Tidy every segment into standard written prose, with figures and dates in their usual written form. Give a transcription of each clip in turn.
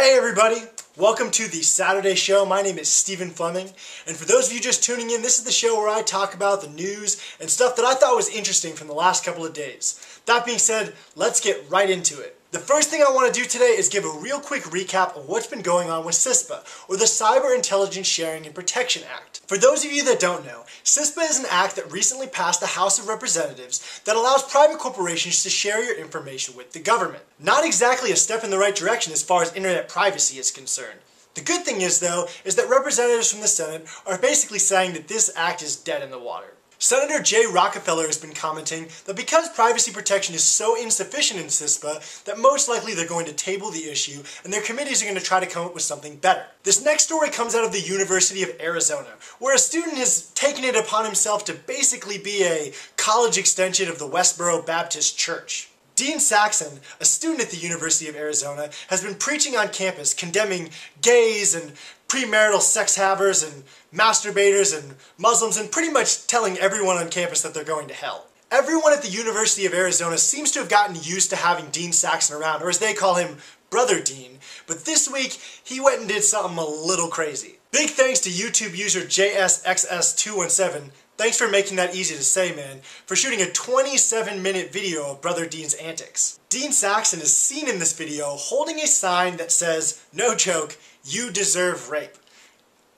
Hey everybody, welcome to the Saturday show. My name is Stephen Fleming, and for those of you just tuning in, this is the show where I talk about the news and stuff that I thought was interesting from the last couple of days. That being said, let's get right into it. The first thing I want to do today is give a real quick recap of what's been going on with CISPA, or the Cyber Intelligence Sharing and Protection Act. For those of you that don't know, CISPA is an act that recently passed the House of Representatives that allows private corporations to share your information with the government. Not exactly a step in the right direction as far as internet privacy is concerned. The good thing is, though, is that representatives from the Senate are basically saying that this act is dead in the water. Senator Jay Rockefeller has been commenting that because privacy protection is so insufficient in CISPA, that most likely they're going to table the issue and their committees are going to try to come up with something better. This next story comes out of the University of Arizona, where a student has taken it upon himself to basically be a college extension of the Westboro Baptist Church. Dean Saxon, a student at the University of Arizona, has been preaching on campus condemning gays and premarital sex havers and masturbators and Muslims and pretty much telling everyone on campus that they're going to hell. Everyone at the University of Arizona seems to have gotten used to having Dean Saxon around, or as they call him, Brother Dean, but this week he went and did something a little crazy. Big thanks to YouTube user JSXS217, thanks for making that easy to say, man, for shooting a 27-minute video of Brother Dean's antics. Dean Saxon is seen in this video holding a sign that says, "No joke, you deserve rape."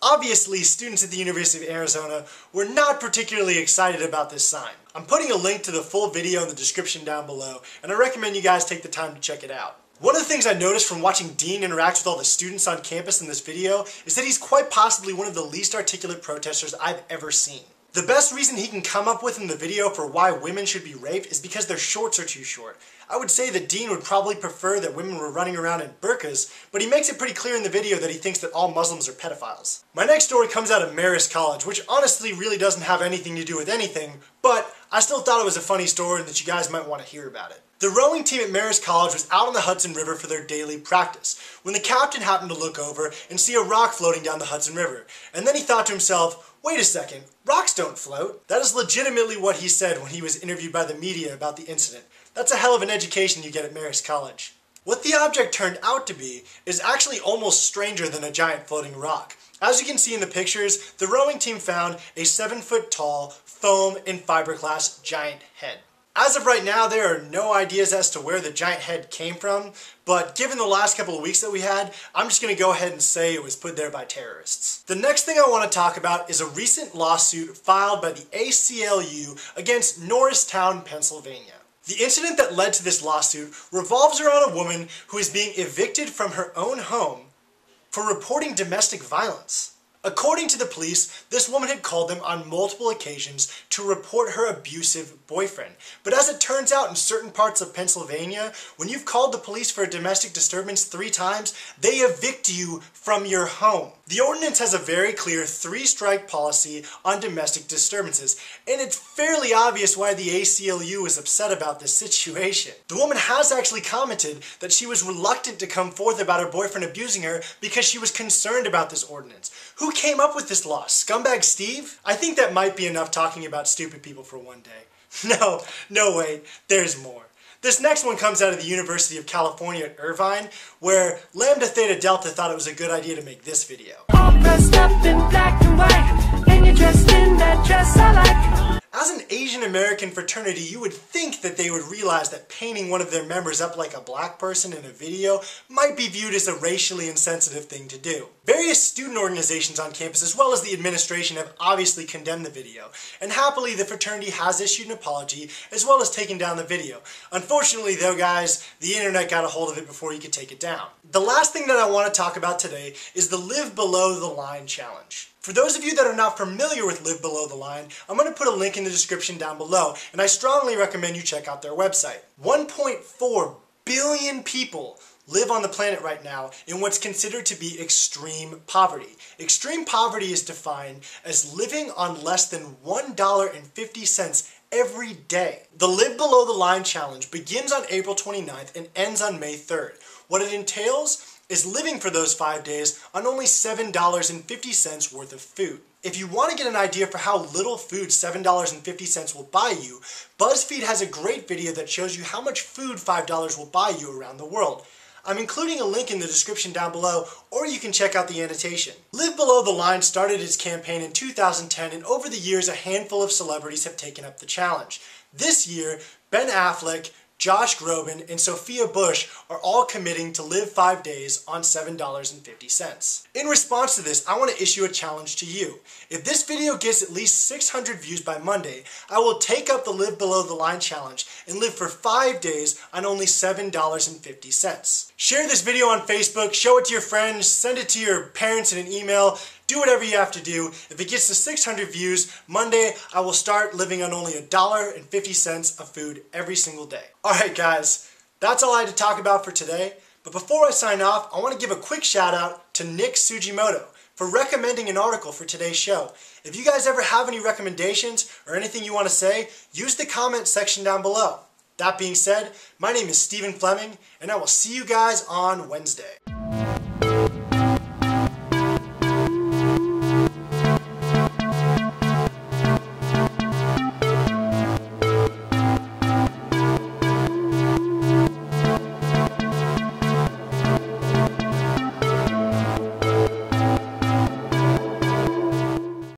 Obviously, students at the University of Arizona were not particularly excited about this sign. I'm putting a link to the full video in the description down below, and I recommend you guys take the time to check it out. One of the things I noticed from watching Dean interact with all the students on campus in this video is that he's quite possibly one of the least articulate protesters I've ever seen. The best reason he can come up with in the video for why women should be raped is because their shorts are too short. I would say that Dean would probably prefer that women were running around in burqas, but he makes it pretty clear in the video that he thinks that all Muslims are pedophiles. My next story comes out of Marist College, which honestly really doesn't have anything to do with anything, but I still thought it was a funny story and that you guys might want to hear about it. The rowing team at Marist College was out on the Hudson River for their daily practice, when the captain happened to look over and see a rock floating down the Hudson River, and then he thought to himself, wait a second, rocks don't float. That is legitimately what he said when he was interviewed by the media about the incident. That's a hell of an education you get at Marist College. What the object turned out to be is actually almost stranger than a giant floating rock. As you can see in the pictures, the rowing team found a 7-foot tall, foam and fiberglass giant head. As of right now, there are no ideas as to where the giant head came from, but given the last couple of weeks that we had, I'm just going to go ahead and say it was put there by terrorists. The next thing I want to talk about is a recent lawsuit filed by the ACLU against Norristown, Pennsylvania. The incident that led to this lawsuit revolves around a woman who is being evicted from her own home for reporting domestic violence. According to the police, this woman had called them on multiple occasions to report her abusive boyfriend. But as it turns out in certain parts of Pennsylvania, when you've called the police for a domestic disturbance 3 times, they evict you from your home. The ordinance has a very clear 3-strike policy on domestic disturbances, and it's fairly obvious why the ACLU is upset about this situation. The woman has actually commented that she was reluctant to come forth about her boyfriend abusing her because she was concerned about this ordinance. Who came up with this law? Scumbag Steve? I think that might be enough talking about stupid people for one day. No wait, there's more. This next one comes out of the University of California at Irvine, where Lambda, Theta, Delta thought it was a good idea to make this video. All dressed up in black and white, and you're dressed in that dress I like. As an Asian American fraternity, you would think that they would realize that painting one of their members up like a black person in a video might be viewed as a racially insensitive thing to do. Various student organizations on campus, as well as the administration, have obviously condemned the video, and happily the fraternity has issued an apology, as well as taken down the video. Unfortunately though, guys, the internet got a hold of it before you could take it down. The last thing that I want to talk about today is the Live Below the Line challenge. For those of you that are not familiar with Live Below the Line, I'm going to put a link in the description down below, and I strongly recommend you check out their website. 1.4 billion people live on the planet right now in what's considered to be extreme poverty. Extreme poverty is defined as living on less than $1.50 every day. The Live Below the Line challenge begins on April 29th and ends on May 3rd. What it entails is living for those 5 days on only $7.50 worth of food. If you want to get an idea for how little food $7.50 will buy you, Buzzfeed has a great video that shows you how much food $5 will buy you around the world. I'm including a link in the description down below, or you can check out the annotation. Live Below the Line started its campaign in 2010, and over the years a handful of celebrities have taken up the challenge. This year, Ben Affleck, Josh Groban, and Sophia Bush are all committing to live 5 days on $7.50. In response to this, I want to issue a challenge to you. If this video gets at least 600 views by Monday, I will take up the Live Below the Line challenge and live for 5 days on only $7.50. Share this video on Facebook, show it to your friends, send it to your parents in an email. Do whatever you have to do. If it gets to 600 views, Monday I will start living on only $1.50 of food every single day. Alright guys, that's all I had to talk about for today. But before I sign off, I want to give a quick shout out to Nick Sugimoto for recommending an article for today's show. If you guys ever have any recommendations or anything you want to say, use the comment section down below. That being said, my name is Stephen Fleming, and I will see you guys on Wednesday.